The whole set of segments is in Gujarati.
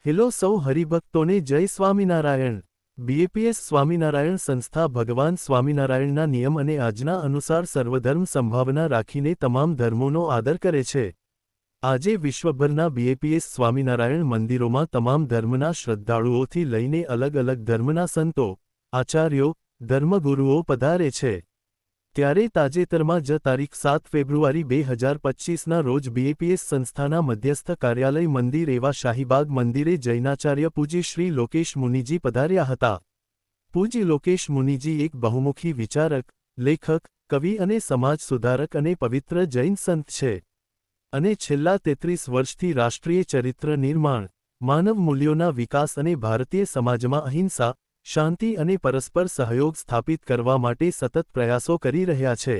હેલો સૌ હરિભક્તોને જય સ્વામિનારાયણ। બીએપીએસ સ્વામિનારાયણ સંસ્થા ભગવાન સ્વામિનારાયણના નિયમ અને આજ્ઞા અનુસાર સર્વધર્મ સંભાવના રાખીને તમામ ધર્મોનો આદર કરે છે। આજે વિશ્વભરના બીએપીએસ સ્વામિનારાયણ મંદિરોમાં તમામ ધર્મના શ્રદ્ધાળુઓથી લઈને અલગ અલગ ધર્મના સંતો, આચાર્યો, ધર્મગુરુઓ પધારે છે। ત્યારે તાજેતરમાં જ તારીખ 7 ફેબ્રુઆરી 2025ના રોજ બીએપીએસ સંસ્થાના મધ્યસ્થ કાર્યાલય મંદિર એવા શાહીબાગ મંદિરે જૈનાચાર્ય પૂજ્ય શ્રી લોકેશ મુનિજી પધાર્યા હતા। પૂજ્ય લોકેશ મુનિજી એક બહુમુખી વિચારક, લેખક, કવિ અને સમાજ સુધારક અને પવિત્ર જૈન સંત છે અને છેલ્લા 33 વર્ષથી રાષ્ટ્રીય ચરિત્ર નિર્માણ, માનવ મૂલ્યોના વિકાસ અને ભારતીય સમાજમાં અહિંસા, શાંતિ અને પરસ્પર સહયોગ સ્થાપિત કરવા માટે સતત પ્રયાસો કરી રહ્યા છે।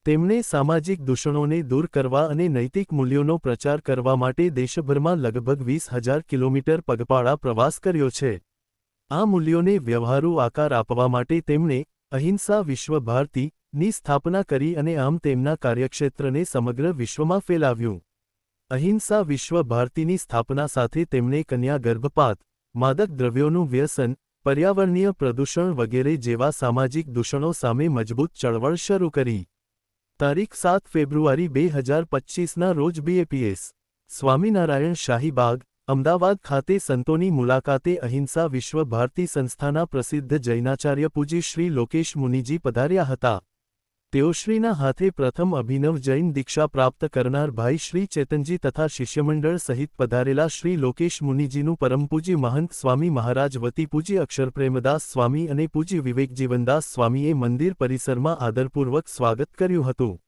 તેમણે સામાજિક દૂષણોને દૂર કરવા અને નૈતિક મૂલ્યોનો પ્રચાર કરવા માટે દેશભરમાં લગભગ 20,000 કિલોમીટર પગપાળા પ્રવાસ કર્યો છે। આ મૂલ્યોને વ્યવહારુ આકાર આપવા માટે તેમણે અહિંસા વિશ્વ ભારતીની સ્થાપના કરી અને આમ તેમના કાર્યક્ષેત્રને સમગ્ર વિશ્વમાં ફેલાવ્યું। અહિંસા વિશ્વ ભારતીની સ્થાપના સાથે તેમણે કન્યા ગર્ભપાત, માદક દ્રવ્યોનું વ્યસન, પર્યાવરણીય પ્રદૂષણ વગેરે જેવા સામાજિક દૂષણો સામે મજબૂત ચળવળ શરૂ કરી। તારીખ 7 ફેબ્રુઆરી 2025ના રોજ બીએપીએસ સ્વામિનારાયણ શાહીબાગ, અમદાવાદ ખાતે સંતોની મુલાકાતે અહિંસા વિશ્વ ભારતી સંસ્થાના પ્રસિદ્ધ જૈનાચાર્ય પૂજ્ય શ્રી લોકેશ મુનિજી પધાર્યા હતા। તેઓશ્રીના હાથે પ્રથમ અભિનવ જૈન દીક્ષા પ્રાપ્ત કરનાર ભાઈ શ્રી ચેતનજી તથા શિષ્યમંડળ સહિત પધારેલા શ્રી લોકેશ મુનિજીનું પરમપૂજ્ય મહંત સ્વામી મહારાજ વતી પૂજ્ય અક્ષરપ્રેમદાસ સ્વામી અને પૂજ્ય વિવેકજીવનદાસ સ્વામીએ મંદિર પરિસરમાં આદરપૂર્વક સ્વાગત કર્યું હતું।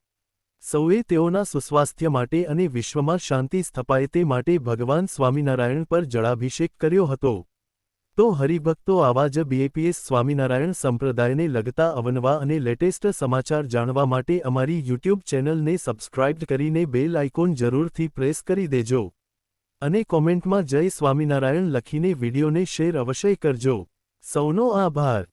સૌએ તેઓના સુસ્વાસ્થ્ય માટે અને વિશ્વમાં શાંતિ સ્થપાય તે માટે ભગવાન સ્વામિનારાયણ પર જળાભિષેક કર્યો હતો। તો હરિભક્તો આવા જ બીએપીએસ સ્વામિનારાયણ સંપ્રદાયને લગતા અવનવા અને લેટેસ્ટ સમાચાર જાણવા માટે અમારી યુટ્યુબ ચેનલને સબસ્ક્રાઇબ કરીને બેલ આઇકોન જરૂરથી પ્રેસ કરી દેજો અને કોમેન્ટમાં જય સ્વામિનારાયણ લખીને વિડીયોને શેર અવશ્ય કરજો। સૌનો આભાર।